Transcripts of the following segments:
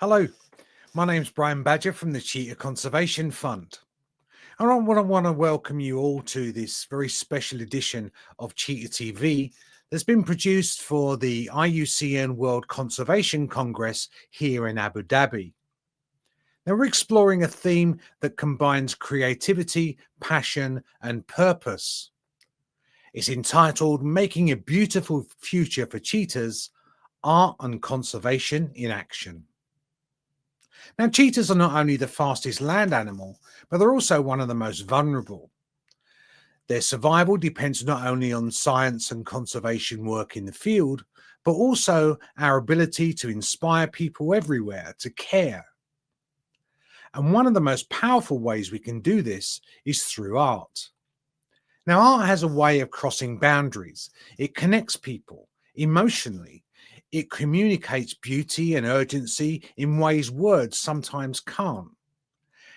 Hello, my name's Brian Badger from the Cheetah Conservation Fund. And I want to welcome you all to this very special edition of Cheetah TV that's been produced for the IUCN World Conservation Congress here in Abu Dhabi. Now, we're exploring a theme that combines creativity, passion, and purpose. It's entitled Making a Beautiful Future for Cheetahs, Art and Conservation in Action. Now, cheetahs are not only the fastest land animal, but they're also one of the most vulnerable. Their survival depends not only on science and conservation work in the field, but also our ability to inspire people everywhere to care. And one of the most powerful ways we can do this is through art. Now, art has a way of crossing boundaries. It connects people emotionally. It communicates beauty and urgency in ways words sometimes can't.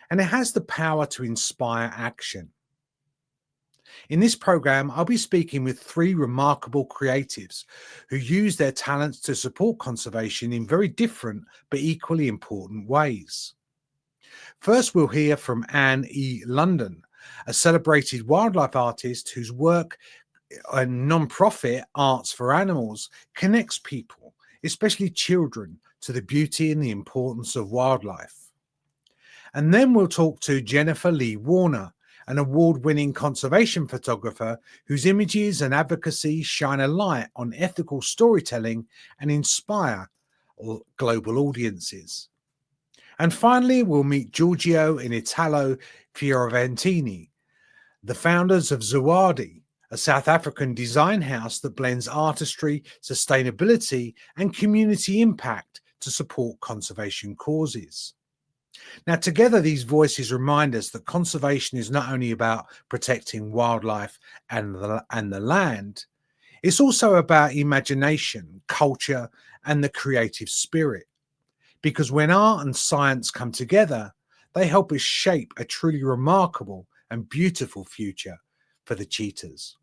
And it has the power to inspire action. In this program, I'll be speaking with three remarkable creatives who use their talents to support conservation in very different but equally important ways. First, we'll hear from Anne E. London, a celebrated wildlife artist whose work and non-profit Arts for Animals connects people, especially children, to the beauty and the importance of wildlife. And then we'll talk to Jennifer Leigh Warner, an award-winning conservation photographer whose images and advocacy shine a light on ethical storytelling and inspire global audiences. And finally, we'll meet Giorgio and Italo Fioravanti, the founders of Zawadi, a South African design house that blends artistry, sustainability, and community impact to support conservation causes. Now, together, these voices remind us that conservation is not only about protecting wildlife and the land, it's also about imagination, culture, and the creative spirit. Because when art and science come together, they help us shape a truly remarkable and beautiful future for the cheetahs.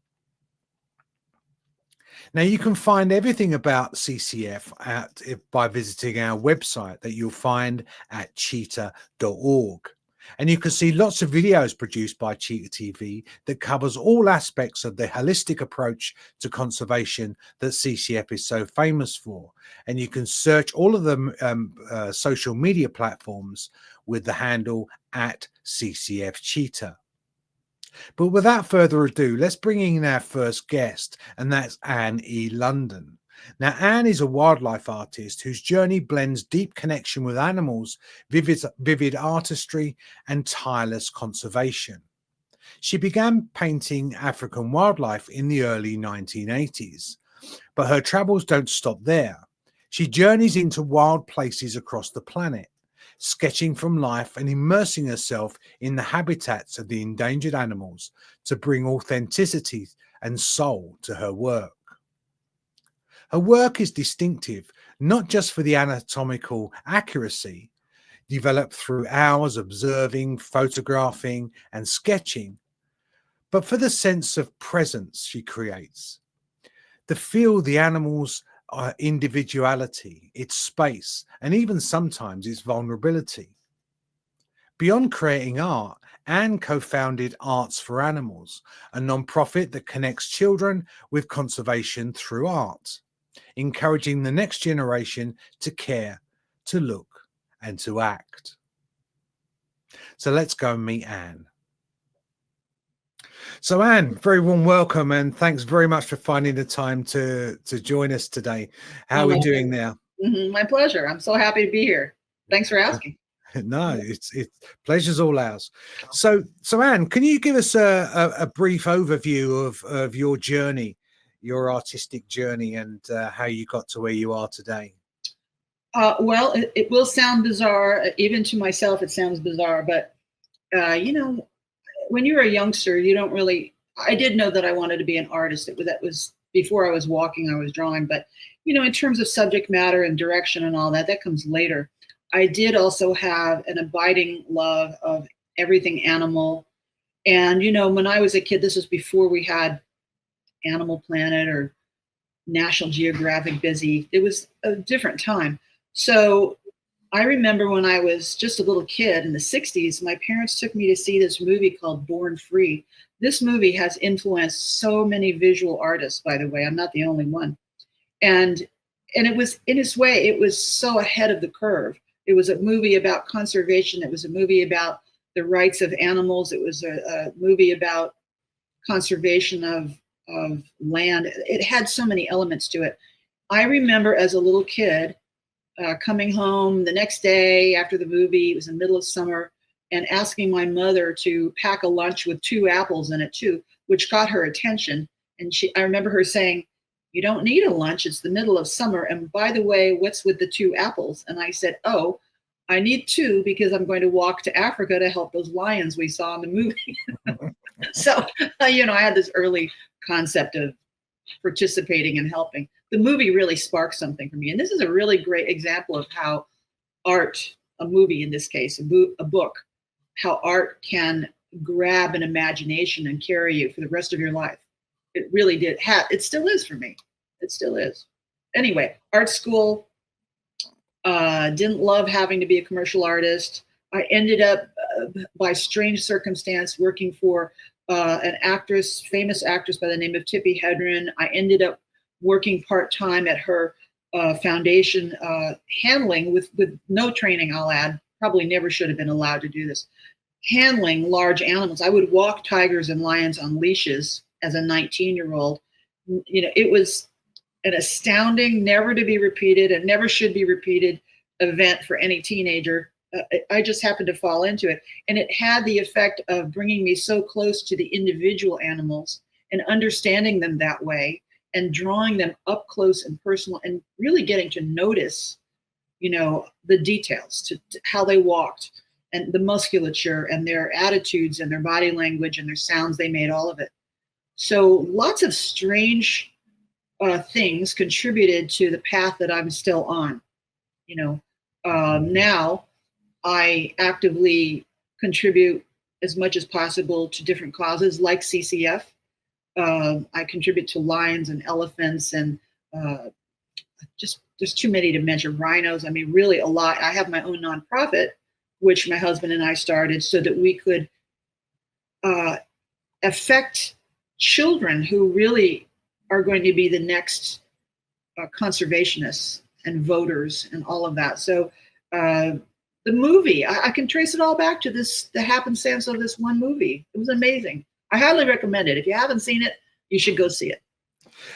Now, you can find everything about CCF by visiting our website that you'll find at cheetah.org. And you can see lots of videos produced by Cheetah TV that covers all aspects of the holistic approach to conservation that CCF is so famous for. And you can search all of the social media platforms with the handle at CCF Cheetah. But without further ado, let's bring in our first guest, and that's Anne E. London. Now, Anne is a wildlife artist whose journey blends deep connection with animals, vivid artistry, and tireless conservation. She began painting African wildlife in the early 1980s, but her travels don't stop there. She journeys into wild places across the planet, sketching from life and immersing herself in the habitats of the endangered animals to bring authenticity and soul to her work. Her work is distinctive, not just for the anatomical accuracy, developed through hours observing, photographing, and sketching, but for the sense of presence she creates, to feel the animals' individuality, its space, and even sometimes its vulnerability. Beyond creating art, Anne co-founded Arts for Animals, a non-profit that connects children with conservation through art, encouraging the next generation to care, to look, and to act. So let's go and meet Anne. So Anne, very warm welcome, and thanks very much for finding the time to join us today. How are we doing now? My pleasure. I'm so happy to be here. Thanks for asking. No, it's pleasure's all ours. So Anne, can you give us a brief overview of your journey, your artistic journey, and how you got to where you are today? Well, it will sound bizarre, even to myself. It sounds bizarre, but when you're a youngster, you don't really. I did know that I wanted to be an artist. That was before I was walking. I was drawing, but in terms of subject matter and direction and all that, that comes later. I did also have an abiding love of everything animal. And, when I was a kid, this was before we had Animal Planet or National Geographic busy. It was a different time. So I remember when I was just a little kid in the 60s, my parents took me to see this movie called Born Free. This movie has influenced so many visual artists, by the way. I'm not the only one. And it was, in its way, it was so ahead of the curve. It was a movie about conservation. It was a movie about the rights of animals. It was a movie about conservation of land. It had so many elements to it. I remember as a little kid coming home the next day after the movie, it was in the middle of summer, and asking my mother to pack a lunch with 2 apples in it too, which got her attention. And I remember her saying, "You don't need a lunch, it's the middle of summer. And by the way, what's with the 2 apples?" And I said, "Oh, I need 2 because I'm going to walk to Africa to help those lions we saw in the movie." So, I had this early concept of participating and helping. The movie really sparked something for me. And this is a really great example of how art, a movie in this case, a book, how art can grab an imagination and carry you for the rest of your life. It really did. It still is for me. It still is. Anyway, art school, didn't love having to be a commercial artist. I ended up, by strange circumstance, working for an actress, famous actress by the name of Tippi Hedren. I ended up working part-time at her foundation, handling with no training, I'll add, probably never should have been allowed to do this, handling large animals. I would walk tigers and lions on leashes as a 19-year-old. It was an astounding, never to be repeated and never should be repeated event for any teenager. I just happened to fall into it. And it had the effect of bringing me so close to the individual animals and understanding them that way and drawing them up close and personal and really getting to notice, the details, to how they walked and the musculature and their attitudes and their body language and their sounds they made, all of it. So lots of strange things contributed to the path that I'm still on. Now I actively contribute as much as possible to different causes like CCF. I contribute to lions and elephants and just there's too many to mention, rhinos. I mean, really a lot. I have my own nonprofit, which my husband and I started so that we could affect children who really are going to be the next conservationists and voters and all of that. So the movie, I can trace it all back to the happenstance of this one movie. It was amazing. I highly recommend it. If you haven't seen it, you should go see it.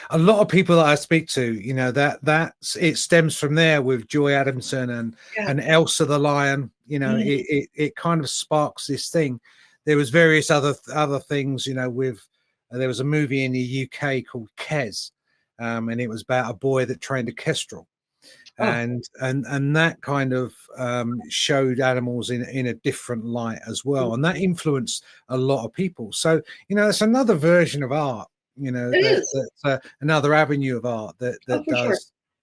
A lot of people that I speak to, that it stems from there with Joy Adamson and Elsa the lion. It kind of sparks this thing. There was various other things, with there was a movie in the UK called Kes, and it was about a boy that trained a kestrel. And that kind of showed animals in a different light as well, and that influenced a lot of people. So it's another version of art, that's another avenue of art that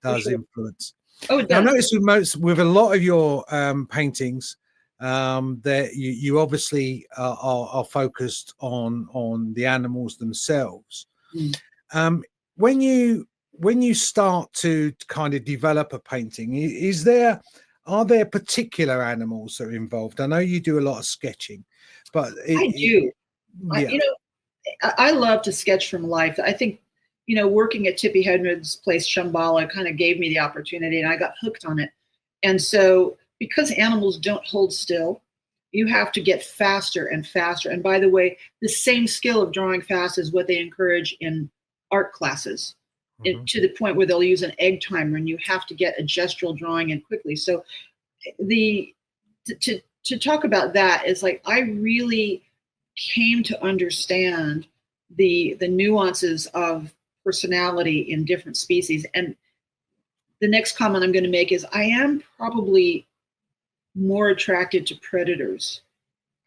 does influence. Oh, it does. Now, I noticed with a lot of your paintings that you obviously are focused on the animals themselves. When you start to kind of develop a painting, are there particular animals that are involved? I know you do a lot of sketching, but I do. I love to sketch from life. I think, working at Tippi Hedren's place, Shambhala, kind of gave me the opportunity, and I got hooked on it. And so, because animals don't hold still, you have to get faster and faster. And by the way, the same skill of drawing fast is what they encourage in art classes. To the point where they'll use an egg timer and you have to get a gestural drawing in quickly. So to talk about that is like, I really came to understand the nuances of personality in different species. And the next comment I'm going to make is I am probably more attracted to predators.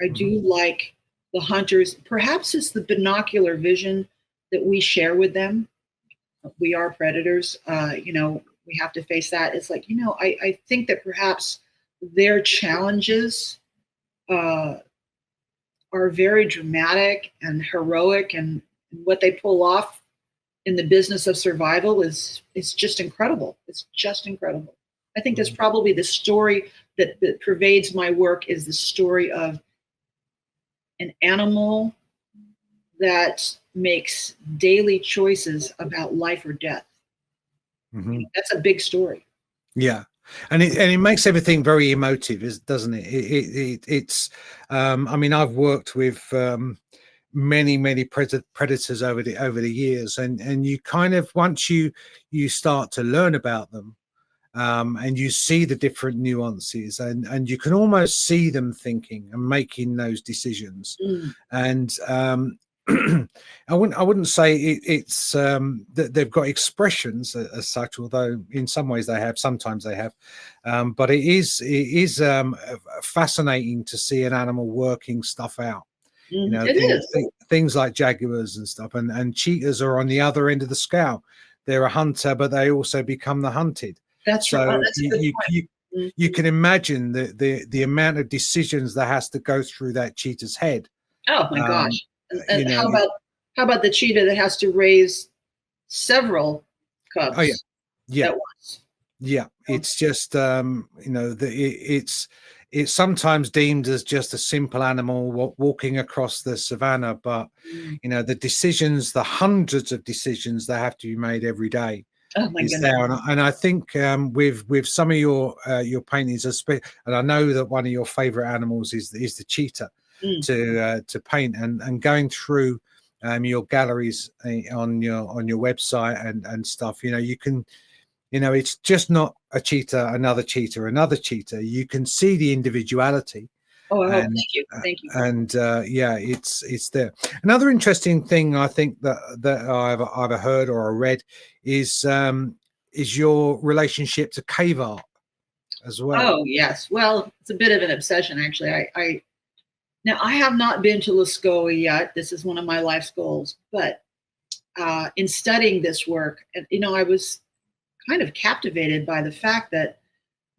I do like the hunters. Perhaps it's the binocular vision that we share with them. We are predators, we have to face that. It's like, I think that perhaps their challenges are very dramatic and heroic, and what they pull off in the business of survival is just incredible. It's just incredible. I think that's probably the story that pervades my work is the story of an animal that makes daily choices about life or death. Mm-hmm. That's a big story. Yeah. And it makes everything very emotive, doesn't it? It's I mean, I've worked with many predators over the years, and you kind of, once you start to learn about them, and you see the different nuances, and you can almost see them thinking and making those decisions. And I wouldn't say it's that they've got expressions as such, although in some ways they have, sometimes they have. But it is fascinating to see an animal working stuff out. You know, things like jaguars and stuff, and cheetahs are on the other end of the scale. They're a hunter, but they also become the hunted. That's so right. That's a good point. You can imagine the amount of decisions that has to go through that cheetah's head. Oh my gosh! And how about the cheetah that has to raise several cubs? Oh yeah, at once? Yeah. It's just it's sometimes deemed as just a simple animal walking across the savannah, but the decisions, the hundreds of decisions that have to be made every day. Oh my goodness. There. And I think with some of your paintings, and I know that one of your favorite animals is the cheetah to paint, and going through your galleries on your website and stuff, you can, it's just not a cheetah, another cheetah. You can see the individuality. Oh, thank you. And it's there. Another interesting thing I think that I've either heard or I read is your relationship to cave art as well. Oh yes, well, it's a bit of an obsession actually. I have not been to Lascaux yet. This is one of my life's goals, but in studying this work, I was kind of captivated by the fact that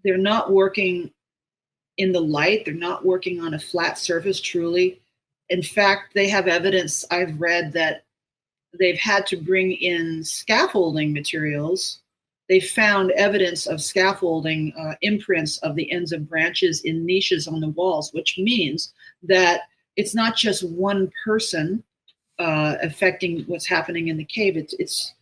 they're not working in the light. They're not working on a flat surface, truly. In fact, they have evidence, I've read, that they've had to bring in scaffolding materials. They found evidence of scaffolding imprints of the ends of branches in niches on the walls, which means that it's not just one person affecting what's happening in the cave. It's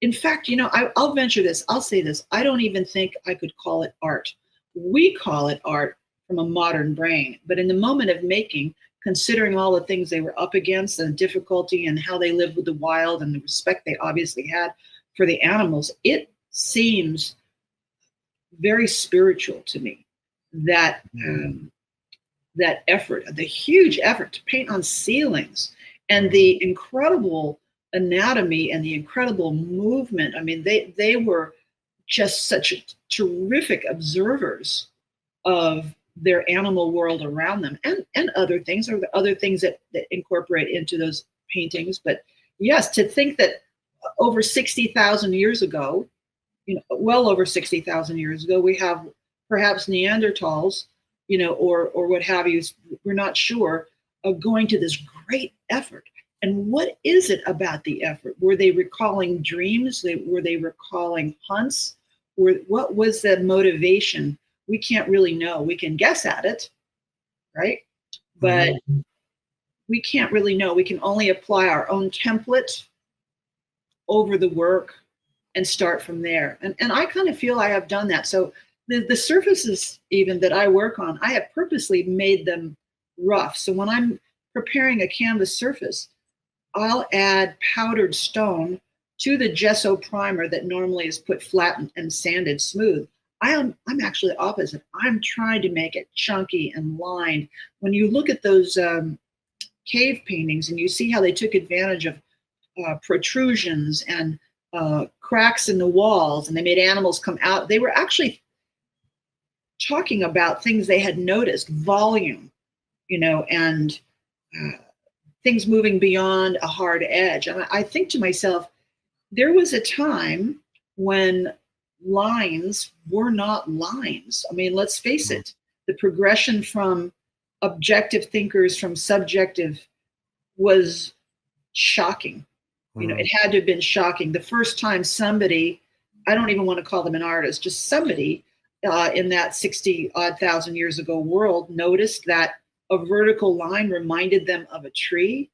in fact, I'll venture this. I'll say this. I don't even think I could call it art. We call it art from a modern brain, but in the moment of making, considering all the things they were up against and the difficulty and how they lived with the wild and the respect they obviously had for the animals, it seems very spiritual to me, that that effort, the huge effort to paint on ceilings, and the incredible anatomy and the incredible movement. I mean, they were just such terrific observers of their animal world around them, and other things, or the other things that incorporate into those paintings. But yes, to think that over 60,000 years ago, well over 60,000 years ago, we have perhaps Neanderthals, or what have you, we're not sure, of going to this great effort. And what is it about the effort? Were they recalling dreams? Were they recalling hunts? What was the motivation? We can't really know. We can guess at it, right? But we can't really know. We can only apply our own template over the work and start from there. And I kind of feel I have done that. So the surfaces even that I work on, I have purposely made them rough. So when I'm preparing a canvas surface, I'll add powdered stone to the gesso primer that normally is put flat and sanded smooth. I'm actually opposite. I'm trying to make it chunky and lined. When you look at those cave paintings and you see how they took advantage of protrusions and cracks in the walls, and they made animals come out, they were actually talking about things they had noticed, volume, and things moving beyond a hard edge. And I think to myself, there was a time when lines were not lines. I mean, let's face it, the progression from objective thinkers from subjective was shocking. It had to have been shocking. The first time somebody, I don't even want to call them an artist, just somebody in that 60 odd thousand years ago world noticed that a vertical line reminded them of a tree,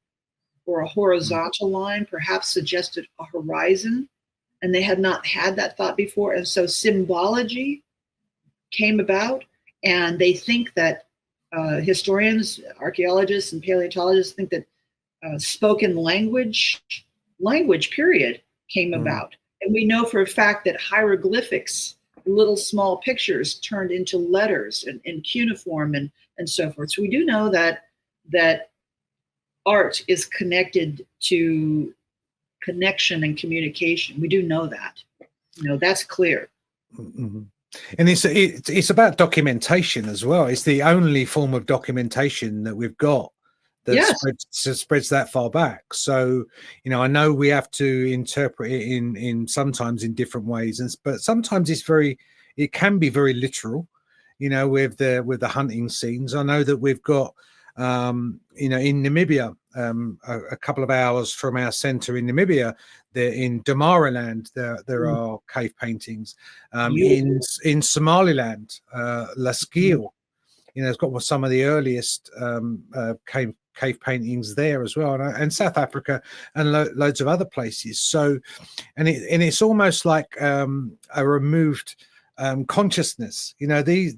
or a horizontal line perhaps suggested a horizon, and they had not had that thought before. And so symbology came about, and they think that historians, archaeologists, and paleontologists think that spoken language period came about. And we know for a fact that hieroglyphics, little small pictures, turned into letters and cuneiform and so forth. So we do know that art is connected to connection and communication. We do know that. That's clear. Mm-hmm. And it's about documentation as well. It's the only form of documentation that we've got that spreads that far back. So, I know we have to interpret it in sometimes in different ways, but sometimes it can be very literal, with the hunting scenes. I know that we've got, in Namibia, a couple of hours from our center in Namibia, there in Damaraland, there are cave paintings. In Somaliland, Laskeel, it's got some of the earliest cave paintings there as well, and South Africa and loads of other places. So, and it's almost like a removed consciousness. They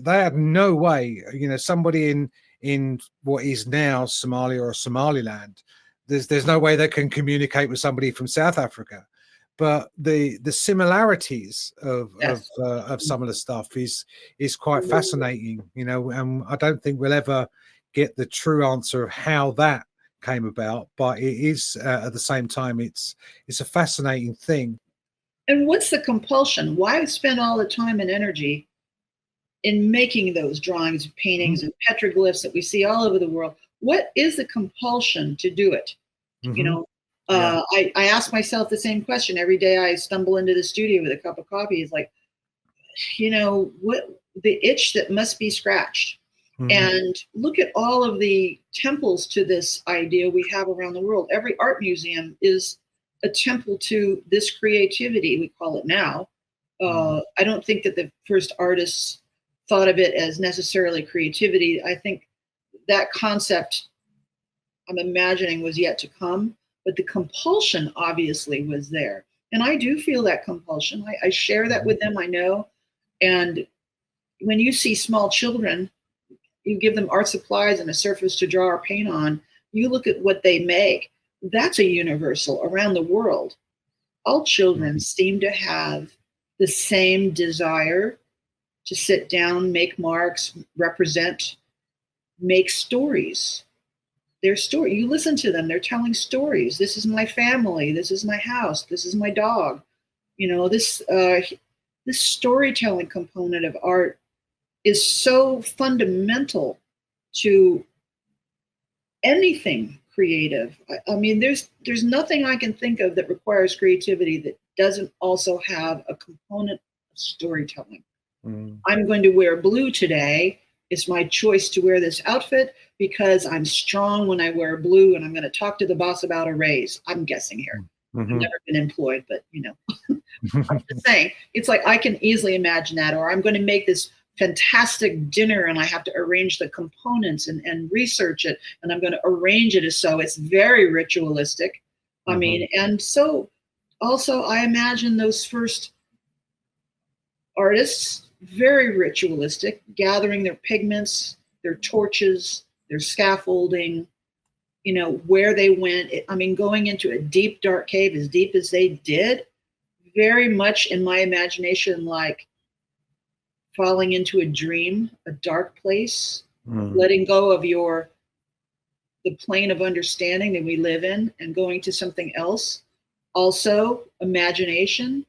had no way. Somebody in what is now Somalia or Somaliland, there's no way they can communicate with somebody from South Africa. But the similarities of some of the stuff is quite fascinating, and I don't think we'll ever get the true answer of how that came about. But it is at the same time, it's a fascinating thing. And what's the compulsion? Why spend all the time and energy in making those drawings, paintings, and petroglyphs that we see all over the world? What is the compulsion to do it? I ask myself the same question every day. I stumble into the studio with a cup of coffee. It's like, what the itch that must be scratched. And look at all of the temples to this idea we have around the world. Every art museum is a temple to this creativity, we call it now. I don't think that the first artists thought of it as necessarily creativity. I think that concept, I'm imagining, was yet to come, but the compulsion obviously was there. And I do feel that compulsion. I share that with them, I know. And when you see small children, you give them art supplies and a surface to draw or paint on, you look at what they make. That's a universal around the world. All children seem to have the same desire to sit down, make marks, represent, make stories. Their story. You listen to them, they're telling stories. This is my family, this is my house, this is my dog. This storytelling component of art is so fundamental to anything creative. I mean, there's nothing I can think of that requires creativity that doesn't also have a component of storytelling. I'm going to wear blue today. It's my choice to wear this outfit because I'm strong when I wear blue, and I'm going to talk to the boss about a raise. I'm guessing here. I've never been employed, but I'm just saying, it's like I can easily imagine that. Or I'm going to make this fantastic dinner and I have to arrange the components and research it, and I'm going to arrange it so it's very ritualistic. I mean, and so also I imagine those first artists, very ritualistic, gathering their pigments, their torches, their scaffolding, where they went. I mean, going into a deep, dark cave, as deep as they did, very much in my imagination, like falling into a dream, a dark place, letting go of the plane of understanding that we live in and going to something else. Also, imagination,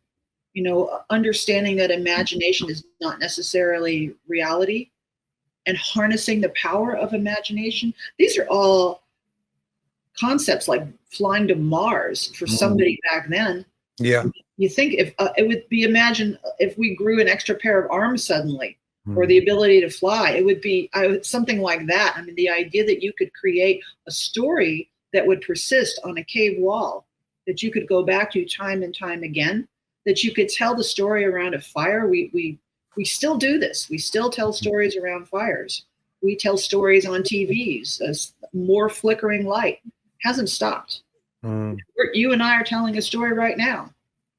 understanding that imagination is not necessarily reality, and harnessing the power of imagination. These are all concepts like flying to Mars for somebody back then. Yeah. You think if it would be, imagine if we grew an extra pair of arms suddenly, or the ability to fly, it would be something like that. I mean, the idea that you could create a story that would persist on a cave wall, that you could go back to time and time again, that you could tell the story around a fire. We we still do this. We still tell stories around fires. We tell stories on TVs as more flickering light. Hasn't stopped. You and I are telling a story right now.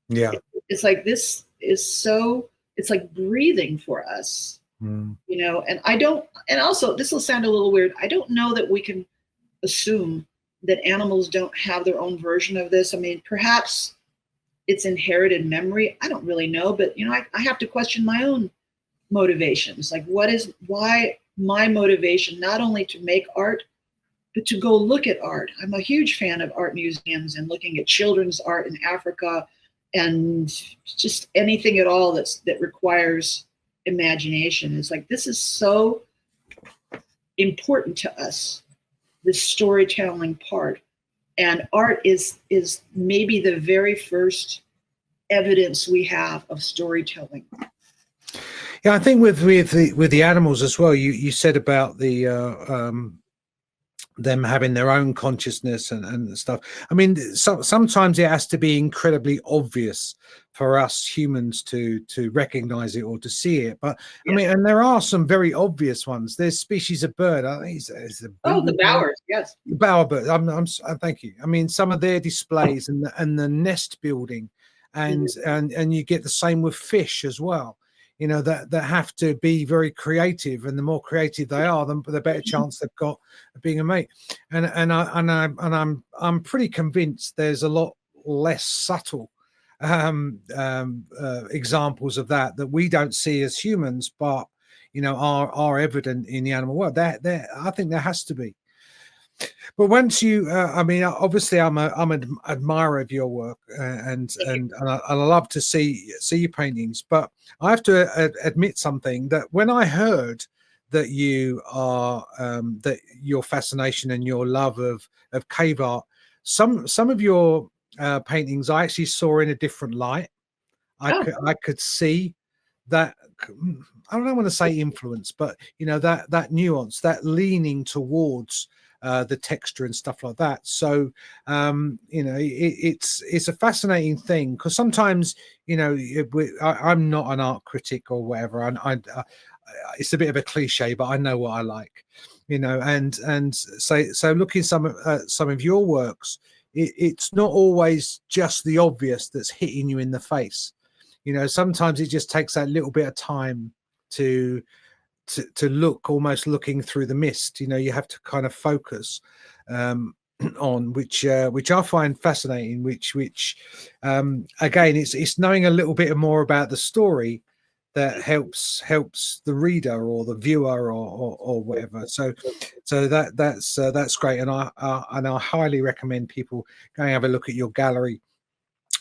Yeah. It's like, this is so, it's like breathing for us, you know, and and also this will sound a little weird. I don't know that we can assume that animals don't have their own version of this. I mean, perhaps it's inherited memory. I don't really know, but you know, I have to question my own motivations. Like, why my motivation, not only to make art, but to go look at art. I'm a huge fan of art museums and looking at children's art in Africa and just anything at all that requires imagination. It's like, this is so important to us, this storytelling part. And art is maybe the very first evidence we have of storytelling. Yeah, I think with the animals as well, you said about the them having their own consciousness and stuff. I mean, sometimes it has to be incredibly obvious for us humans to recognize it or to see it. But I mean, and there are some very obvious ones. There's species of bird. I think it's the bowers. Yes, the bowerbird. Thank you. I mean, some of their displays and the nest building, and you get the same with fish as well. You know, that have to be very creative, and the more creative they are, the better chance they've got of being a mate. And I'm pretty convinced there's a lot less subtle examples of that we don't see as humans, but you know, are evident in the animal world. I think there has to be. But once you, I mean, obviously, I'm an admirer of your work, and I love to see your paintings. But I have to admit something, that when I heard that you are that your fascination and your love of cave art, some of your paintings I actually saw in a different light. I could see that. I don't want to say influence, but you know, that nuance, that leaning towards the texture and stuff like that. So you know, it's a fascinating thing, because sometimes, you know, I'm not an art critic or whatever, and it's a bit of a cliche, but I know what I like, you know, and so looking some of your works, it's not always just the obvious that's hitting you in the face. You know, sometimes it just takes that little bit of time to look, almost looking through the mist. You know, you have to kind of focus on which I find fascinating, which again, it's knowing a little bit more about the story that helps the reader or the viewer or whatever. So that's great, and I highly recommend people go and have a look at your gallery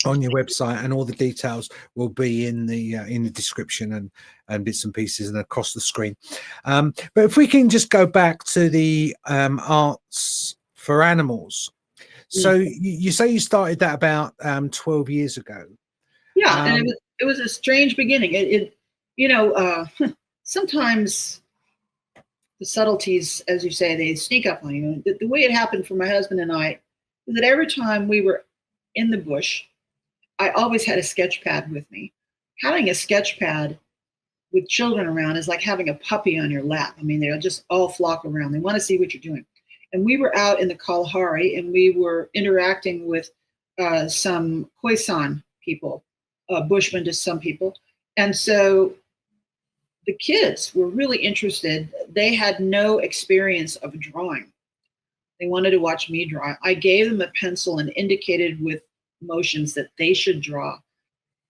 on your website, and all the details will be in the description and bits and pieces and across the screen. But if we can just go back to the arts for animals. So you say you started that about 12 years ago. Yeah, and it was a strange beginning. It you know, sometimes the subtleties, as you say, they sneak up on you. The way it happened for my husband and I is that every time we were in the bush, I always had a sketch pad with me. Having a sketch pad with children around is like having a puppy on your lap. I mean, they'll just all flock around. They want to see what you're doing. And we were out in the Kalahari, and we were interacting with some Khoisan people, Bushmen to some people. And so the kids were really interested. They had no experience of drawing. They wanted to watch me draw. I gave them a pencil and indicated with motions that they should draw.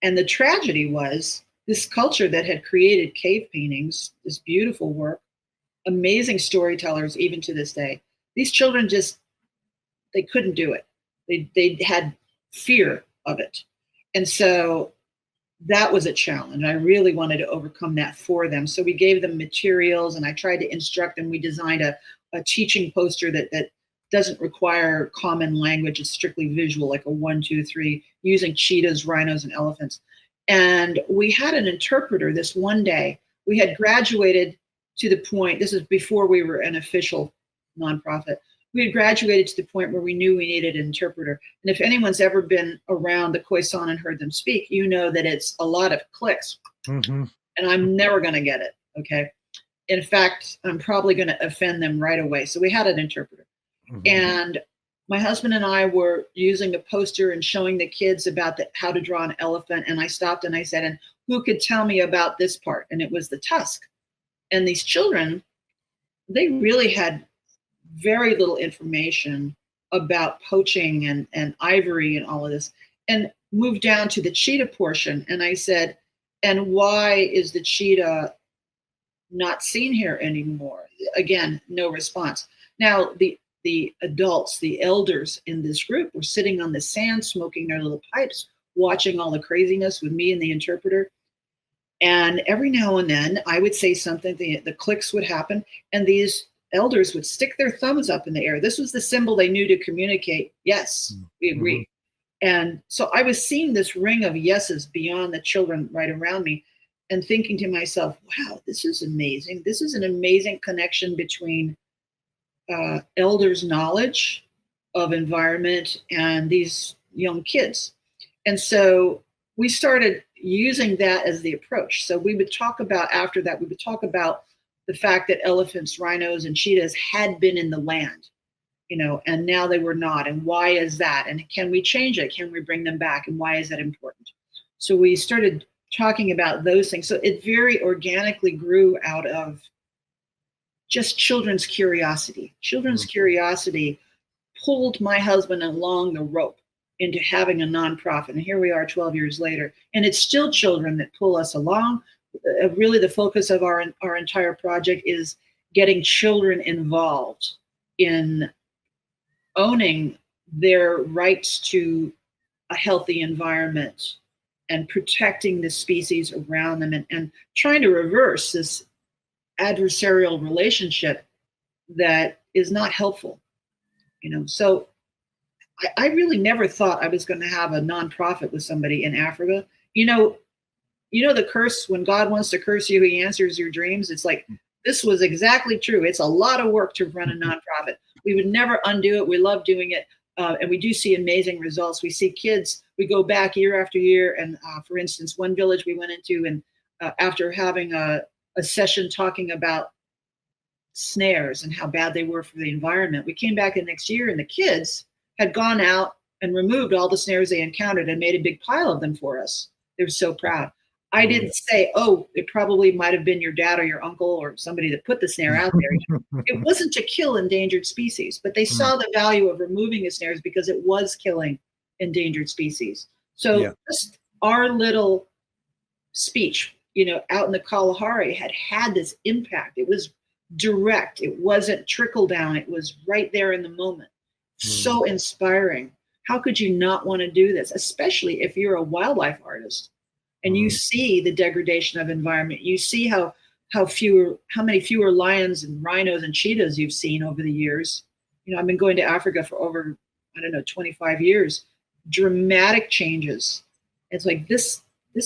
And the tragedy was, this culture that had created cave paintings, this beautiful work, amazing storytellers even to this day, these children they couldn't do it. They had fear of it. And so that was a challenge. I really wanted to overcome that for them. So we gave them materials, and I tried to instruct them. We designed a teaching poster that doesn't require common language. It's strictly visual, like a 1, 2, 3, using cheetahs, rhinos, and elephants. And we had an interpreter this one day. We had graduated to the point, this is before we were an official nonprofit. We had graduated to the point where we knew we needed an interpreter. And if anyone's ever been around the Khoisan and heard them speak, you know that it's a lot of clicks. And and I'm never going to get it. Okay. In fact, I'm probably going to offend them right away. So we had an interpreter. And my husband and I were using a poster and showing the kids about how to draw an elephant. And I stopped and I said, and who could tell me about this part? And it was the tusk. And these children, they really had very little information about poaching and ivory and all of this, and moved down to the cheetah portion. And I said, and why is the cheetah not seen here anymore? Again, no response. Now, the adults, the elders in this group were sitting on the sand, smoking their little pipes, watching all the craziness with me and the interpreter. And every now and then I would say something, the clicks would happen, and these elders would stick their thumbs up in the air. This was the symbol they knew to communicate, yes, we agree. And so I was seeing this ring of yeses beyond the children right around me and thinking to myself, wow, this is amazing. This is an amazing connection between elders' knowledge of environment and these young kids. And so we started using that as the approach. So we would talk about, after that, we would talk about the fact that elephants, rhinos, and cheetahs had been in the land, and now they were not. And why is that? And can we change it? Can we bring them back? And why is that important? So we started talking about those things. So it very organically grew out of just children's curiosity. Children's curiosity pulled my husband along the rope into having a nonprofit. And here we are 12 years later. And it's still children that pull us along. Really, the focus of our entire project is getting children involved in owning their rights to a healthy environment and protecting the species around them, and trying to reverse this adversarial relationship that is not helpful. So I really never thought I was going to have a nonprofit with somebody in Africa. The curse, when God wants to curse you, he answers your dreams. It's like, this was exactly true. It's a lot of work to run a nonprofit. We would never undo it. We love doing it. And we do see amazing results. We see kids, we go back year after year. And for instance, one village we went into, and after having a session talking about snares and how bad they were for the environment, we came back the next year and the kids had gone out and removed all the snares they encountered and made a big pile of them for us. They were so proud. I didn't say, oh, it probably might have been your dad or your uncle or somebody that put the snare out there. It wasn't to kill endangered species, but they saw the value of removing the snares because it was killing endangered species. So just our little speech, out in the Kalahari had this impact. It was direct. It wasn't trickle down. It was right there in the moment. So inspiring. How could you not want to do this, especially if you're a wildlife artist and you see the degradation of environment? You see how many fewer lions and rhinos and cheetahs you've seen over the years. I've been going to Africa for over, 25 years. Dramatic changes. It's like, this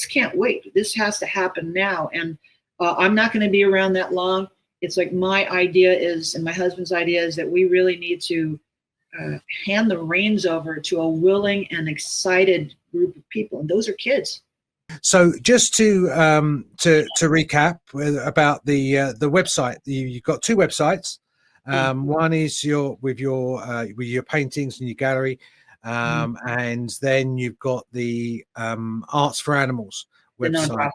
can't wait. This has to happen now. And I'm not going to be around that long. It's like, my idea is, and my husband's idea is, that we really need to hand the reins over to a willing and excited group of people, and those are kids. So just to recap about the website, you've got two websites. One is with your paintings in your gallery, and then you've got the Arts for Animals website,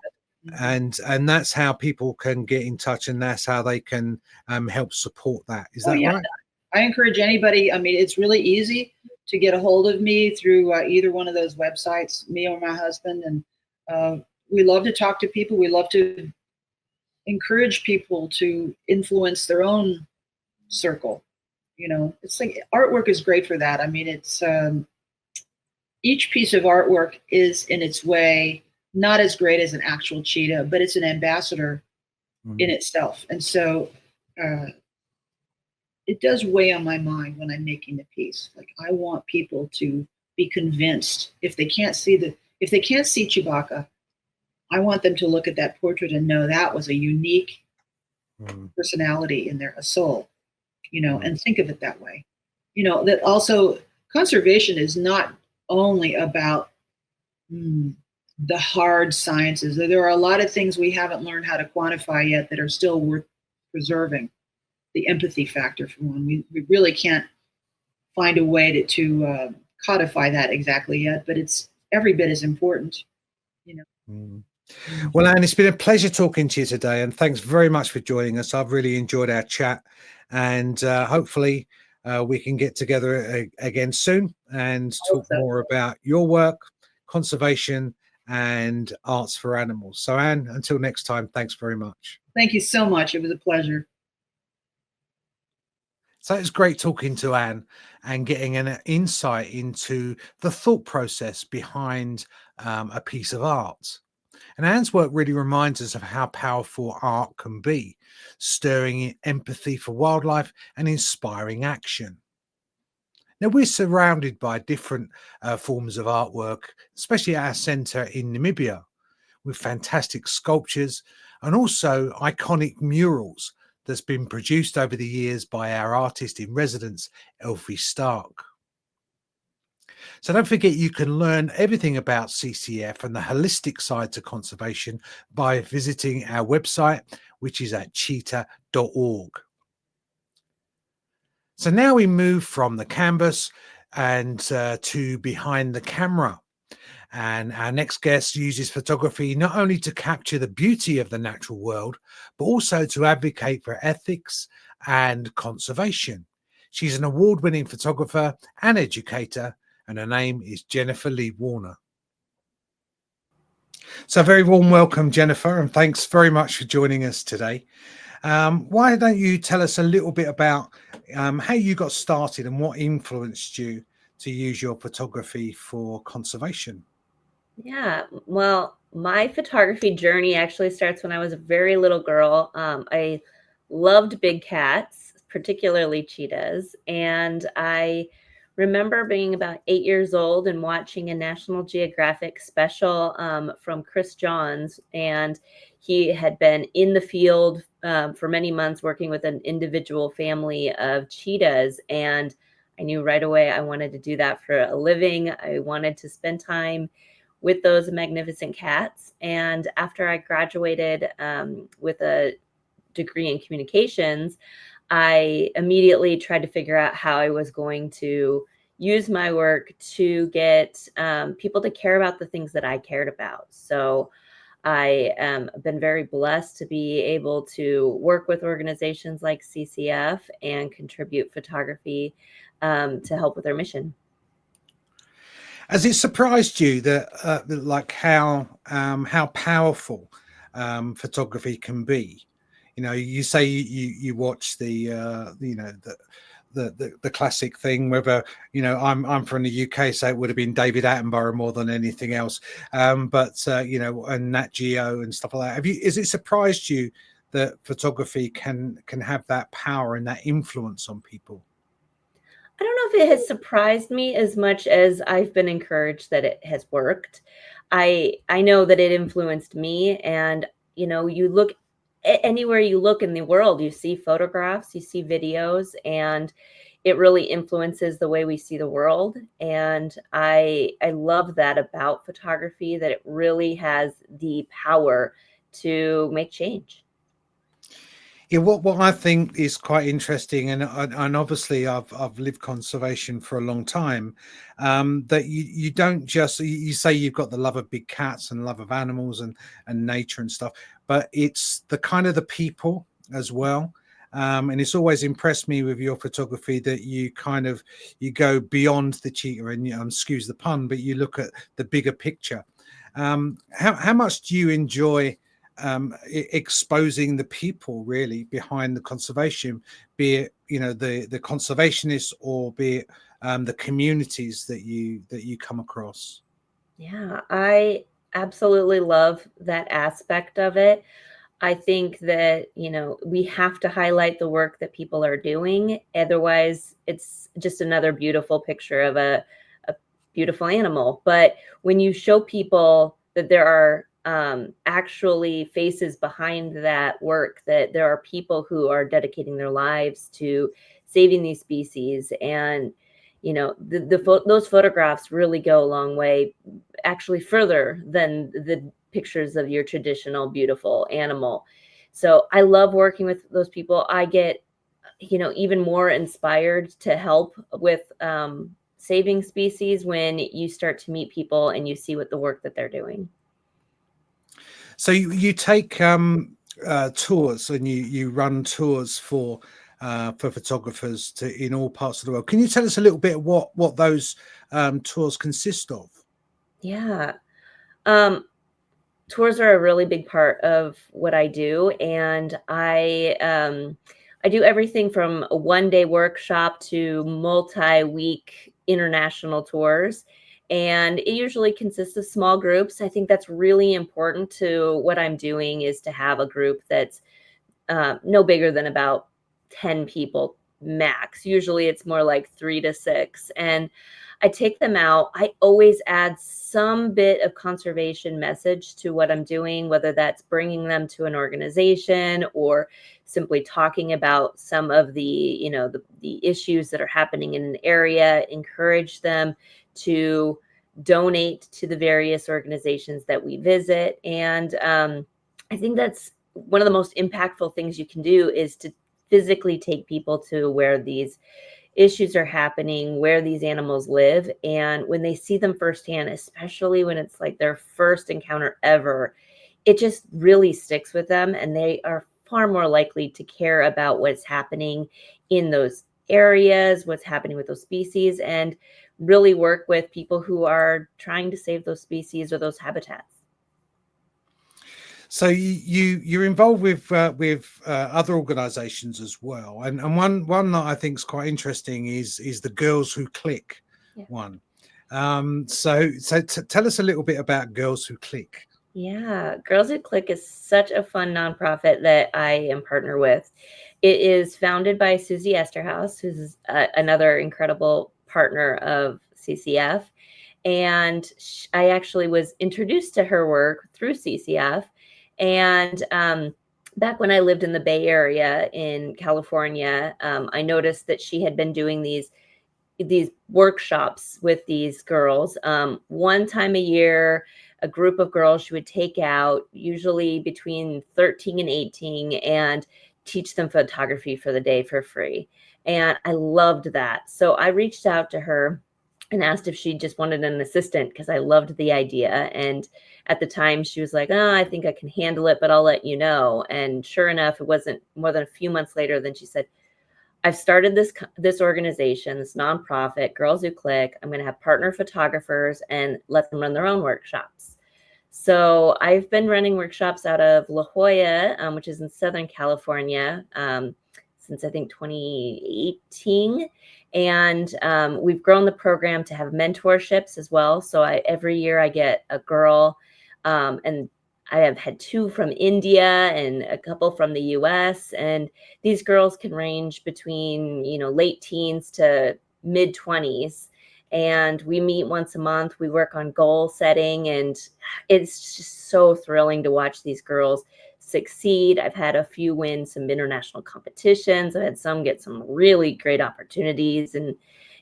and that's how people can get in touch, and that's how they can help support that. Is that right? I encourage anybody. I mean, it's really easy to get a hold of me through either one of those websites, me or my husband. And we love to talk to people. We love to encourage people to influence their own circle. It's like, artwork is great for that. I mean, it's each piece of artwork is in its way not as great as an actual cheetah, but it's an ambassador in itself. And so it does weigh on my mind when I'm making the piece. Like, I want people to be convinced, if they can't see Chewbacca, I want them to look at that portrait and know that was a unique personality in there, a soul, and think of it that way. That also, conservation is not only about the hard sciences. There are a lot of things we haven't learned how to quantify yet that are still worth preserving. The empathy factor, for one, we really can't find a way to codify that exactly yet, but it's every bit as important, you know. Mm. Well, Anne, it's been a pleasure talking to you today, and thanks very much for joining us. I've really enjoyed our chat, and hopefully we can get together again soon and I hope talk so. more about your work, conservation, and arts for animals. So, Anne, until next time, thanks very much. Thank you so much. It was a pleasure. So it's great talking to Anne and getting an insight into the thought process behind a piece of art. And Anne's work really reminds us of how powerful art can be, stirring empathy for wildlife and inspiring action. Now, we're surrounded by different forms of artwork, especially at our centre in Namibia, with fantastic sculptures and also iconic murals that's been produced over the years by our artist in residence, Elfie Stark. So don't forget, you can learn everything about CCF and the holistic side to conservation by visiting our website, which is at cheetah.org. So now we move from the canvas and to behind the camera. And our next guest uses photography not only to capture the beauty of the natural world, but also to advocate for ethics and conservation. She's an award-winning photographer and educator, and her name is Jennifer Leigh Warner. So, very warm welcome, Jennifer, and thanks very much for joining us today. Why don't you tell us a little bit about how you got started and what influenced you to use your photography for conservation? Yeah, well, my photography journey actually starts when I was a very little girl. I loved big cats, particularly cheetahs, and I remember being about 8 years old and watching a National Geographic special from Chris Johns, and he had been in the field for many months working with an individual family of cheetahs, and I knew right away I wanted to do that for a living. I wanted to spend time with those magnificent cats. And after I graduated with a degree in communications, I immediately tried to figure out how I was going to use my work to get people to care about the things that I cared about. So I have been very blessed to be able to work with organizations like CCF and contribute photography to help with their mission. Has it surprised you that, like how powerful photography can be? You know, you say you watch the you know the classic thing. Whether I'm from the UK, so it would have been David Attenborough more than anything else. But and Nat Geo and stuff like that. Is it surprised you that photography can have that power and that influence on people? I don't know if it has surprised me as much as I've been encouraged that it has worked. I know that it influenced me, and you look anywhere you look in the world, you see photographs, you see videos, and it really influences the way we see the world. And I love that about photography, that it really has the power to make change. Yeah, what I think is quite interesting, and obviously I've lived conservation for a long time. That you don't just you say you've got the love of big cats and love of animals and nature and stuff, but it's the kind of the people as well. And it's always impressed me with your photography that you go beyond the cheetah and excuse the pun, but you look at the bigger picture. How much do you enjoy exposing the people really behind the conservation, be it the conservationists or be it the communities that you come across? Yeah, I absolutely love that aspect of it. I think that, we have to highlight the work that people are doing. Otherwise, it's just another beautiful picture of a beautiful animal. But when you show people that there are actually faces behind that work, that there are people who are dedicating their lives to saving these species, and those photographs really go a long way, actually further than the pictures of your traditional beautiful animal. So I love working with those people. I get, even more inspired to help with saving species when you start to meet people and you see what the work that they're doing. So you take tours, and you run tours for photographers in all parts of the world. Can you tell us a little bit what those tours consist of? Yeah. Tours are a really big part of what I do, and I do everything from a one-day workshop to multi-week international tours, and it usually consists of small groups. I think that's really important to what I'm doing, is to have a group that's no bigger than about 10 people max. Usually it's more like 3 to 6. And I take them out. I always add some bit of conservation message to what I'm doing, whether that's bringing them to an organization or simply talking about some of the issues that are happening in an area, encourage them to donate to the various organizations that we visit. And I think that's one of the most impactful things you can do, is to physically take people to where these issues are happening, where these animals live. And when they see them firsthand, especially when it's like their first encounter ever, it just really sticks with them, and they are far more likely to care about what's happening in those areas, what's happening with those species, and really work with people who are trying to save those species or those habitats. So you're involved with other organisations as well, and one that I think is quite interesting is the Girls Who Click one. So tell us a little bit about Girls Who Click. Yeah, Girls Who Click is such a fun nonprofit that I am partner with. It is founded by Susie Esterhaus, who's another incredible partner of CCF. And I actually was introduced to her work through CCF. And back when I lived in the Bay Area in California, I noticed that she had been doing these workshops with these girls. One time a year, a group of girls she would take out, usually between 13 and 18, and teach them photography for the day for free. And I loved that. So I reached out to her and asked if she just wanted an assistant, because I loved the idea. And at the time she was like, "Oh, I think I can handle it, but I'll let you know." And sure enough, it wasn't more than a few months later, then she said, "I've started this organization, this nonprofit, Girls Who Click. I'm going to have partner photographers and let them run their own workshops." So I've been running workshops out of La Jolla, which is in Southern California, since I think 2018. And we've grown the program to have mentorships as well. So every year I get a girl, and I have had 2 from India and a couple from the US. And these girls can range between, late teens to mid 20s. And we meet once a month. We work on goal setting, and it's just so thrilling to watch these girls succeed. I've had a few win some international competitions. I've had some get some really great opportunities, and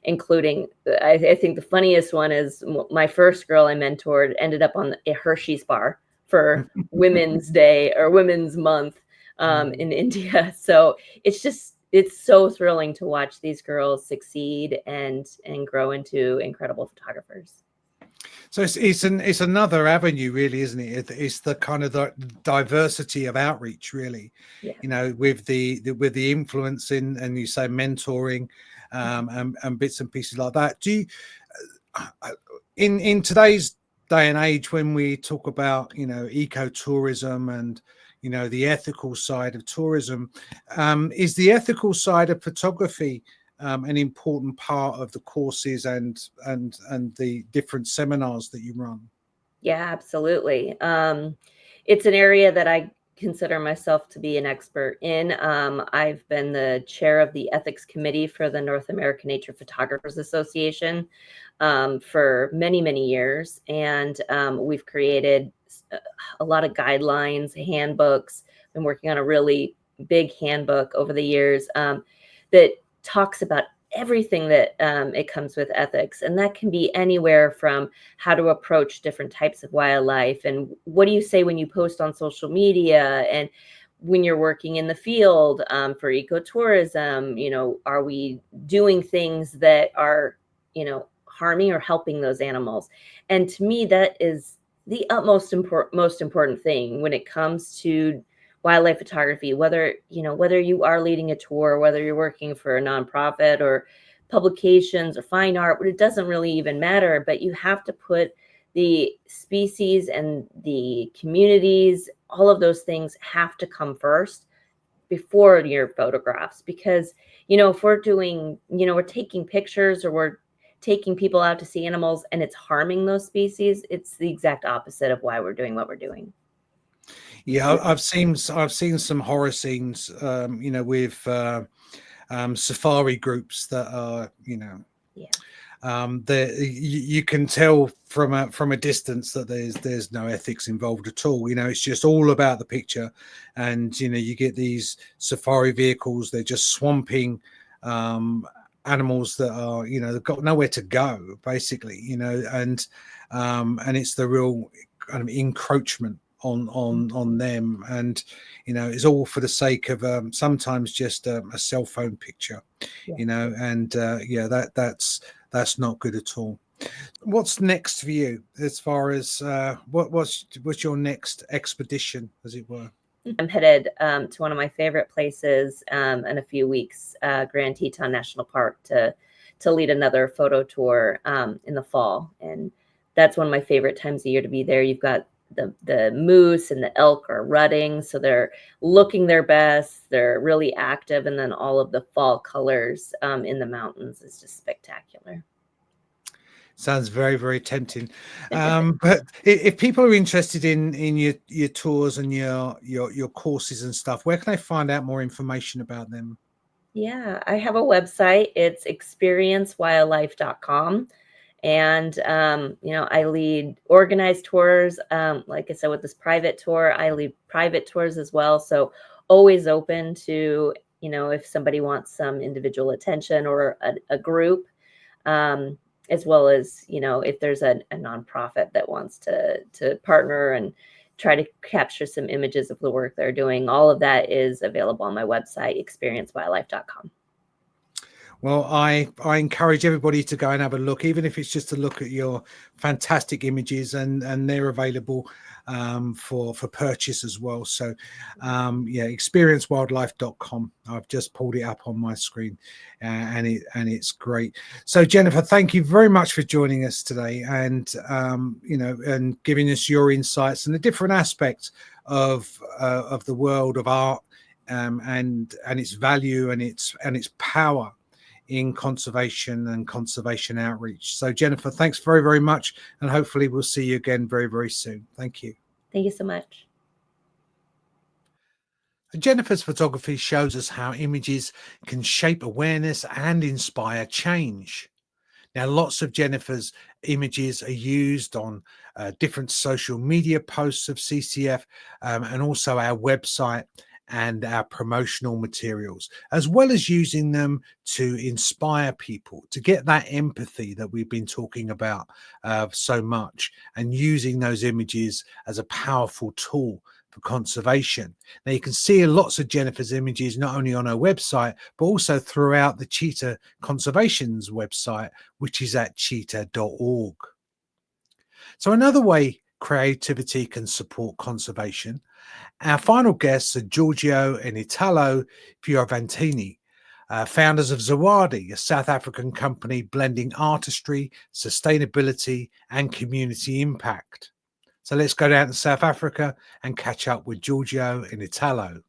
including, I think the funniest one is my first girl I mentored ended up on a Hershey's bar for Women's Day or Women's Month in India. So it's so thrilling to watch these girls succeed and grow into incredible photographers. So it's another avenue, really, isn't it? It's the kind of the diversity of outreach, really. Yeah. With the influence and you say mentoring, and bits and pieces like that. Do you, in today's day and age, when we talk about ecotourism and the ethical side of tourism, is the ethical side of photography an important part of the courses and the different seminars that you run? Yeah, absolutely. It's an area that I consider myself to be an expert in. I've been the chair of the ethics committee for the North American Nature Photographers Association for many, many years. And we've created a lot of guidelines, handbooks. Been working on a really big handbook over the years that talks about everything that it comes with ethics. And that can be anywhere from how to approach different types of wildlife, and what do you say when you post on social media, and when you're working in the field for ecotourism, are we doing things that are, harming or helping those animals? And to me, that is the utmost most important thing when it comes to wildlife photography, whether you are leading a tour, whether you're working for a nonprofit or publications or fine art, it doesn't really even matter, but you have to put the species and the communities, all of those things have to come first before your photographs. Because, if we're doing, we're taking pictures or we're taking people out to see animals and it's harming those species, it's the exact opposite of why we're doing what we're doing. Yeah, I've seen some horror scenes, with safari groups that are, you can tell from a distance that there's no ethics involved at all. It's just all about the picture, and you get these safari vehicles, they're just swamping animals that are, they've got nowhere to go, basically, and it's the real kind of encroachment on them, and it's all for the sake of sometimes just a cell phone picture. And that's not good at all. What's next for you, as far as what's your next expedition, as it were? I'm headed to one of my favorite places in a few weeks, Grand Teton National Park, to lead another photo tour in the fall, and that's one of my favorite times of year to be there. You've got the moose and the elk are rutting, so they're looking their best, they're really active, and then all of the fall colors in the mountains is just spectacular. Sounds very, very tempting. But if people are interested in your tours and your courses and stuff, where can they find out more information about them? Yeah, I have a website. It's experiencewildlife.com. And, I lead organized tours. Like I said, with this private tour, I lead private tours as well. So always open to, if somebody wants some individual attention or a group, as well as, if there's a nonprofit that wants to partner and try to capture some images of the work they're doing. All of that is available on my website, experiencewildlife.com. Well, I encourage everybody to go and have a look, even if it's just to look at your fantastic images, and they're available for purchase as well. So experiencewildlife.com. I've just pulled it up on my screen, and it's great. So Jennifer, thank you very much for joining us today, and and giving us your insights and the different aspects of the world of art, and its value and its power in conservation and conservation outreach. So Jennifer, thanks very, very much, and hopefully we'll see you again very, very soon. Thank you. Thank you so much. Jennifer's photography shows us how images can shape awareness and inspire change. Now, lots of Jennifer's images are used on different social media posts of CCF, and also our website and our promotional materials, as well as using them to inspire people to get that empathy that we've been talking about so much, and using those images as a powerful tool for conservation. Now, you can see lots of Jennifer's images not only on her website, but also throughout the Cheetah Conservation's website, which is at cheetah.org. So another way creativity can support conservation. Our final guests are Giorgio and Italo Fioravanti, founders of Zawadi, a South African company blending artistry, sustainability, and community impact. So let's go down to South Africa and catch up with Giorgio and Italo.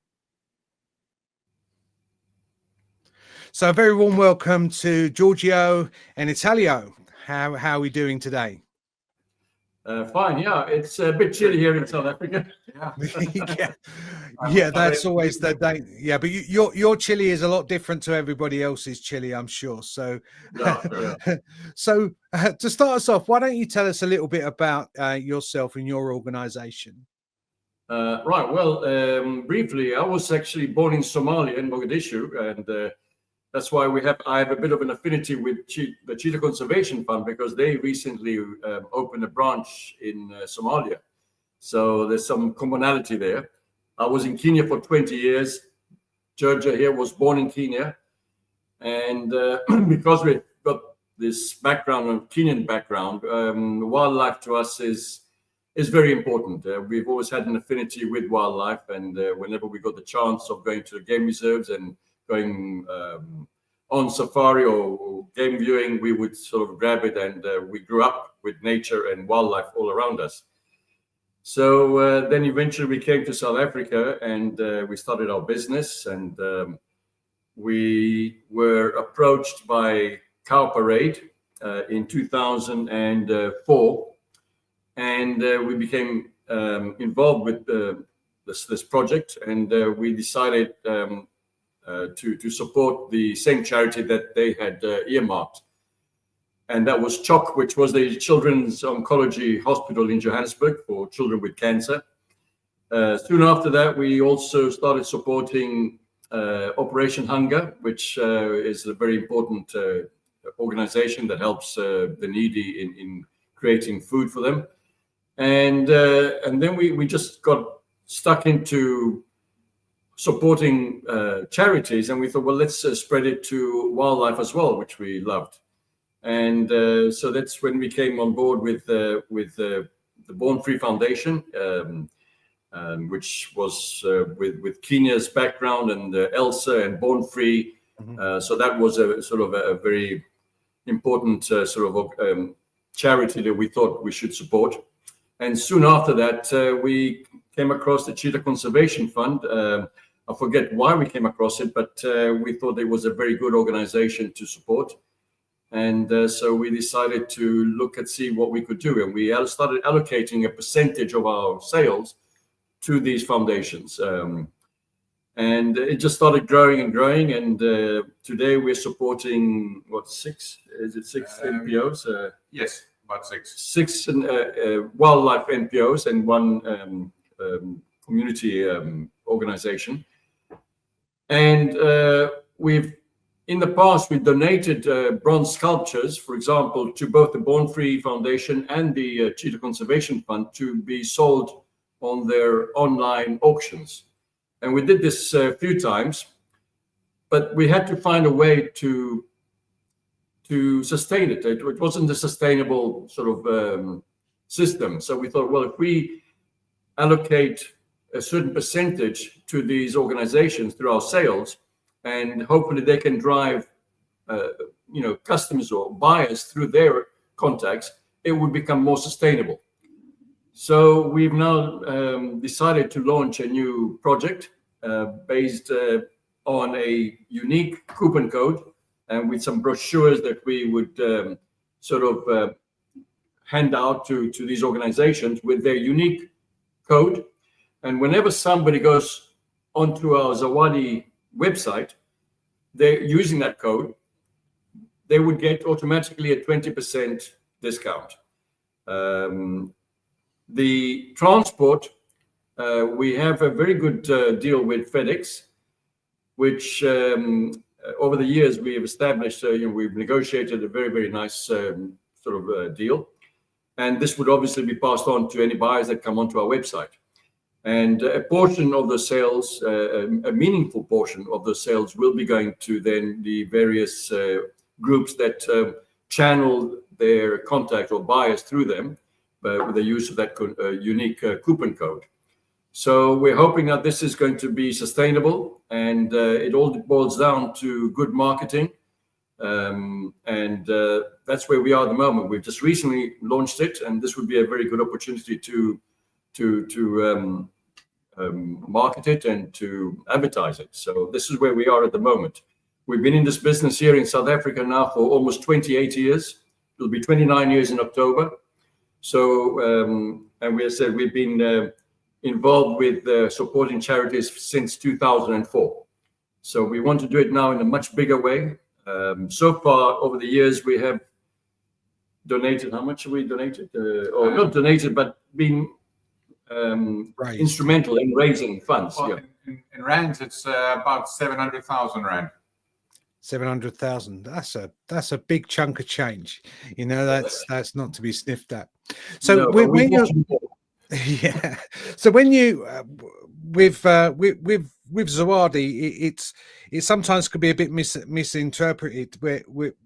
So a very warm welcome to Giorgio and Italo. How are we doing today? Fine, yeah. It's a bit chilly here in South Africa. Yeah, that's always the day. Yeah, but your chili is a lot different to everybody else's chili, I'm sure. So, so to start us off, why don't you tell us a little bit about yourself and your organization? Right. Well, briefly, I was actually born in Somalia, in Mogadishu, and that's why I have a bit of an affinity with the Cheetah Conservation Fund, because they recently opened a branch in Somalia. So there's some commonality there. I was in Kenya for 20 years. Giorgio here was born in Kenya. And because we've got this background, a Kenyan background, wildlife to us is very important. We've always had an affinity with wildlife, and whenever we got the chance of going to the game reserves and going on safari or game viewing, we would sort of grab it, and we grew up with nature and wildlife all around us. So then eventually we came to South Africa, and we started our business, and we were approached by Cow Parade in 2004, and we became involved with this project, and we decided to support the same charity that they had earmarked, and that was CHOC, which was the Children's Oncology Hospital in Johannesburg for children with cancer. Soon after that, we also started supporting Operation Hunger, which is a very important organization that helps the needy in creating food for them. And then we just got stuck into supporting charities, and we thought, well, let's spread it to wildlife as well, which we loved. And so that's when we came on board with the Born Free Foundation, which was with Kenya's background, and ELSA and Born Free. So that was a sort of a very important charity that we thought we should support. And soon after that, we came across the Cheetah Conservation Fund. I forget why we came across it, but we thought it was a very good organization to support. And so we decided to look and see what we could do. And we started allocating a percentage of our sales to these foundations. And it just started growing and growing. And today we're supporting, six NPOs? Yes, about six. Six wildlife NPOs and one community organization. And in the past, we donated bronze sculptures, for example, to both the Born Free Foundation and the Cheetah Conservation Fund to be sold on their online auctions. And we did this a few times, but we had to find a way to sustain it. It wasn't a sustainable sort of system. So we thought, well, if we allocate a certain percentage to these organizations through our sales, and hopefully they can drive, customers or buyers through their contacts, it would become more sustainable. So we've now decided to launch a new project based on a unique coupon code, and with some brochures that we would hand out to these organizations with their unique code. And whenever somebody goes onto our Zawadi website, they're using that code, they would get automatically a 20% discount. The transport, we have a very good deal with FedEx, which over the years we have established, we've negotiated a very, very nice deal. And this would obviously be passed on to any buyers that come onto our website. And a portion of the sales, a meaningful portion of the sales, will be going to then the various groups that channel their contact or buyers through them with the use of that unique coupon code. So we're hoping that this is going to be sustainable, and it all boils down to good marketing. And that's where we are at the moment. We've just recently launched it, and this would be a very good opportunity to market it and to advertise it. So this is where we are at the moment. We've been in this business here in South Africa now for almost 28 years. It'll be 29 years in October. So, and we have said we've been involved with supporting charities since 2004. So we want to do it now in a much bigger way. So far over the years, we have donated, how much have we donated? Or not donated, but been instrumental in raising funds. Well, in rands, it's about 700,000 rand. 700,000. That's a big chunk of change. You know, that's not to be sniffed at. So No, when you're yeah, so when you with Zawadi, it sometimes could be a bit misinterpreted.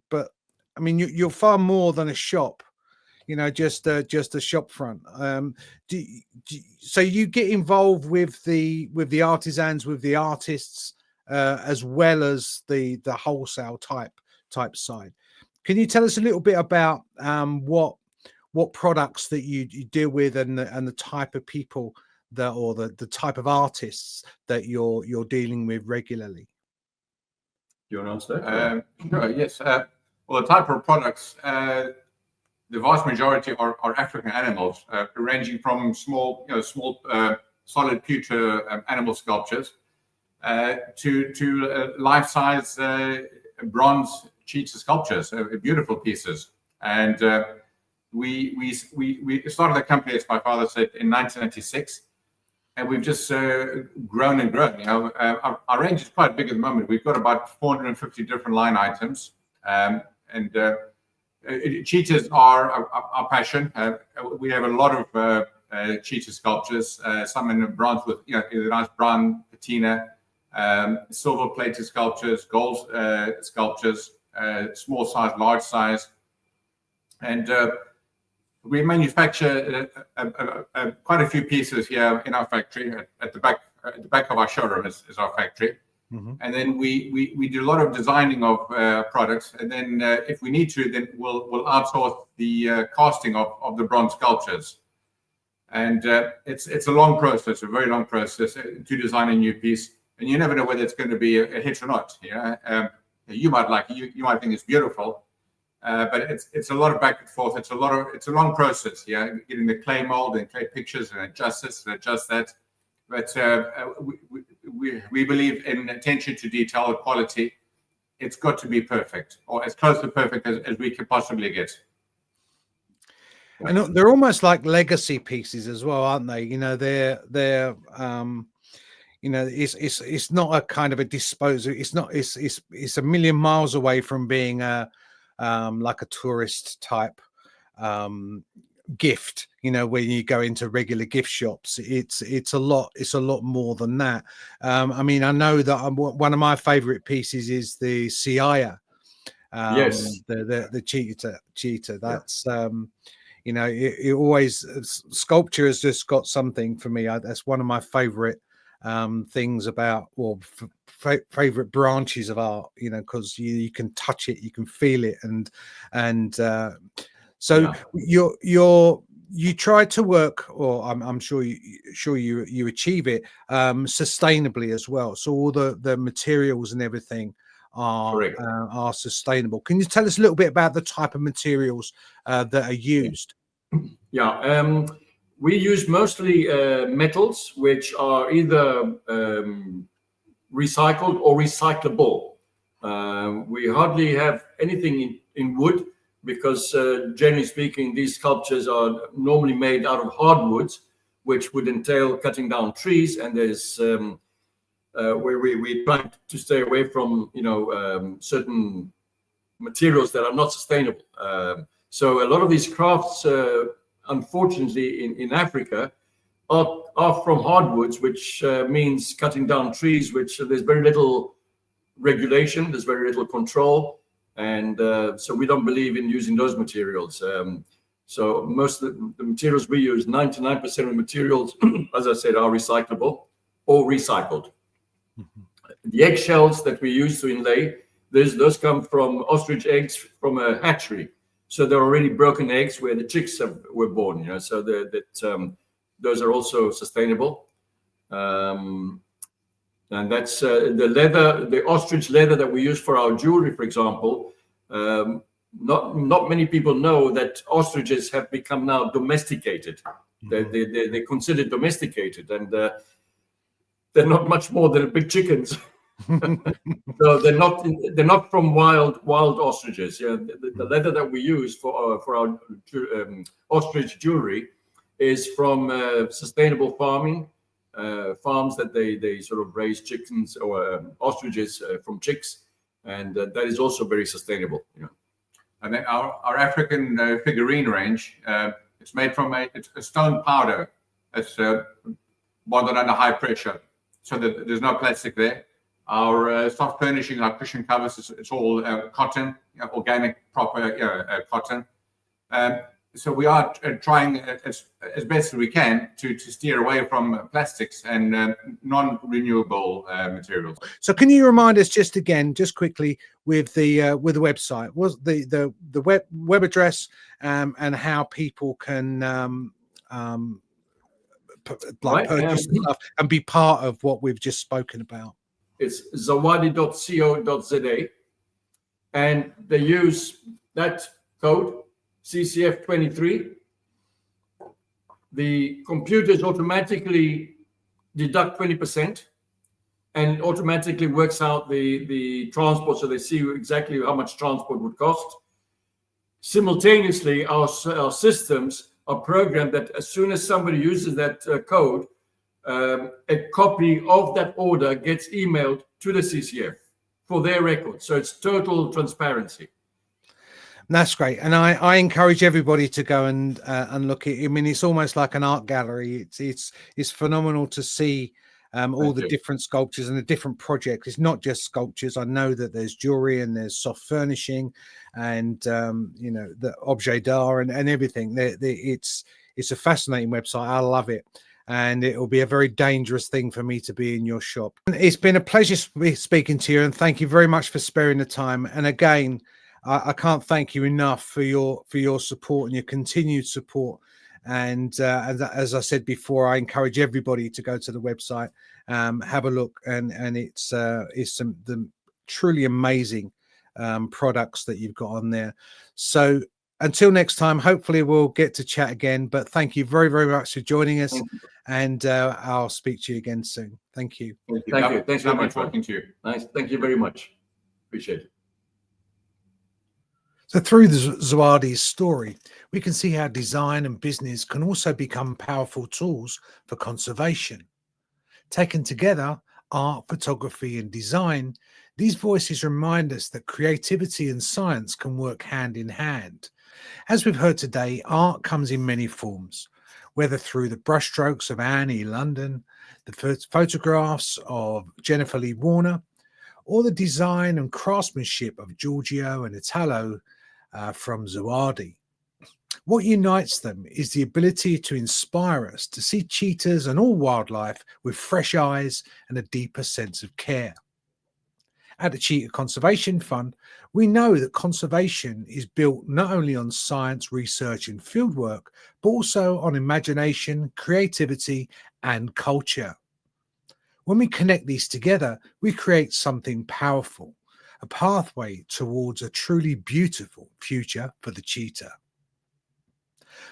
But I mean, you're far more than a shop. You know, just a shop front. So you get involved with the artisans, with the artists, as well as the wholesale type side. Can you tell us a little bit about what products that you deal with, and the type of people that, or the type of artists that you're dealing with regularly? Do you want to answer that? Sure, yes. Well, the type of products, the vast majority are African animals, ranging from small solid pewter animal sculptures to life-size bronze cheetah sculptures, beautiful pieces. And we started the company, as my father said, in 1996, and we've just grown and grown. You know, our range is quite big at the moment. We've got about 450 different line items, and cheetahs are our passion. We have a lot of cheetah sculptures, some in bronze with a nice brown patina, silver-plated sculptures, gold sculptures, small size, large size, and we manufacture quite a few pieces here in our factory. At the back of our showroom is our factory. Mm-hmm. And then we do a lot of designing of products, and then if we need to, then we'll outsource the casting of the bronze sculptures. And it's a long process, a very long process to design a new piece, and you never know whether it's going to be a hit or not. You might like it, you might think it's beautiful, but it's a lot of back and forth. It's a long process. Getting the clay mold and clay pictures and adjust this and adjust that. But we believe in attention to detail and quality. It's got to be perfect, or as close to perfect as we can possibly get. And they're almost like legacy pieces as well, aren't they? You know, they're it's not a kind of a disposal. It's a million miles away from being like a tourist type gift. You know, when you go into regular gift shops, it's a lot more than that. I mean, I know that one of my favorite pieces is the Siaya, yes, the cheetah. That's it always, sculpture has just got something for me. That's one of my favorite things about, or favorite branches of art, because you can touch it, you can feel it, and so you try to work, or I'm sure you achieve it sustainably as well. So all the materials and everything are sustainable. Can you tell us a little bit about the type of materials that are used? Yeah, we use mostly metals, which are either recycled or recyclable. We hardly have anything in wood, because generally speaking, these sculptures are normally made out of hardwoods, which would entail cutting down trees, and there's where we try to stay away from certain materials that are not sustainable. So a lot of these crafts, unfortunately, in Africa, are from hardwoods, which means cutting down trees, which there's very little regulation, there's very little control, and so we don't believe in using those materials. So most of the materials we use, 99% of the materials, as I said, are recyclable or recycled. Mm-hmm. The eggshells that we use to inlay, those come from ostrich eggs from a hatchery. So they're already broken eggs where the chicks were born, so those are also sustainable. And that's the leather, the ostrich leather that we use for our jewelry, for example. Not many people know that ostriches have become now domesticated. Mm-hmm. They're considered domesticated, and they're not much more than big chickens. So they're not from wild ostriches. The leather that we use for our ostrich jewelry is from sustainable farming farms that they sort of raise chickens or ostriches from chicks, and that is also very sustainable. And then our African figurine range, it's made from a stone powder. It's bonded under high pressure, so that there's no plastic there. Our soft furnishing, our cushion covers, it's all cotton, organic, proper cotton. So we are trying as best as we can to steer away from plastics and non-renewable materials. So can you remind us just quickly with the website, was the web address and how people can purchase stuff and be part of what we've just spoken about? It's zawadi.co.za, and they use that code CCF23. The computers automatically deduct 20% and automatically works out the transport, so they see exactly how much transport would cost. Simultaneously, our systems are programmed that as soon as somebody uses that code, a copy of that order gets emailed to the CCF for their record. So it's total transparency. That's great, and I encourage everybody to go and look at it. I mean, it's almost like an art gallery. It's phenomenal to see all the different sculptures and the different projects. It's not just sculptures. I know that there's jewelry and there's soft furnishing, and the objet d'art and everything. It's a fascinating website. I love it. And it will be a very dangerous thing for me to be in your shop. It's been a pleasure speaking to you, and thank you very much for sparing the time. And again, I can't thank you enough for your support and your continued support. And as I said before, I encourage everybody to go to the website, have a look, and it's the truly amazing products that you've got on there. So until next time, hopefully we'll get to chat again. But thank you very, very much for joining us, and I'll speak to you again soon. Thank you. Thank you. Thanks very much for talking to you. Nice. Thank you very much. Appreciate it. So through the Zawadi's story, we can see how design and business can also become powerful tools for conservation. Taken together, art, photography, and design, these voices remind us that creativity and science can work hand in hand. As we've heard today, art comes in many forms, whether through the brushstrokes of Annie London, the photographs of Jennifer Leigh Warner, or the design and craftsmanship of Giorgio and Italo from Zawadi. What unites them is the ability to inspire us to see cheetahs and all wildlife with fresh eyes and a deeper sense of care. At the Cheetah Conservation Fund, we know that conservation is built not only on science, research and fieldwork, but also on imagination, creativity and culture. When we connect these together, we create something powerful, a pathway towards a truly beautiful future for the cheetah.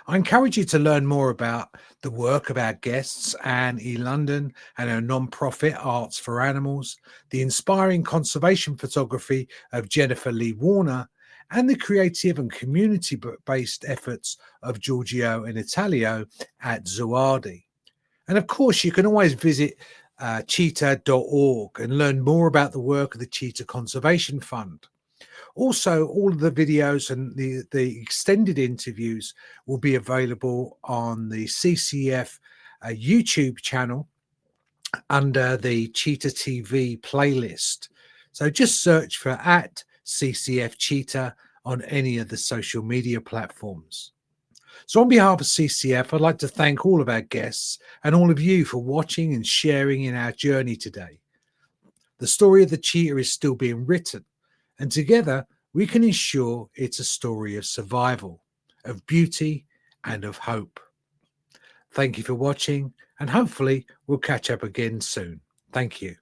I encourage you to learn more about the work of our guests, Anne E. London and her non-profit Arts for Animals, the inspiring conservation photography of Jennifer Leigh Warner, and the creative and community-based efforts of Giorgio and Italo at Zawadi. And of course, you can always visit cheetah.org and learn more about the work of the Cheetah Conservation Fund. Also, all of the videos and the extended interviews will be available on the CCF YouTube channel under the Cheetah TV playlist. So just search for @CCF Cheetah on any of the social media platforms. So on behalf of CCF, I'd like to thank all of our guests and all of you for watching and sharing in our journey today. The story of the cheetah is still being written, and together we can ensure it's a story of survival, of beauty and of hope. Thank you for watching, and hopefully we'll catch up again soon. Thank you.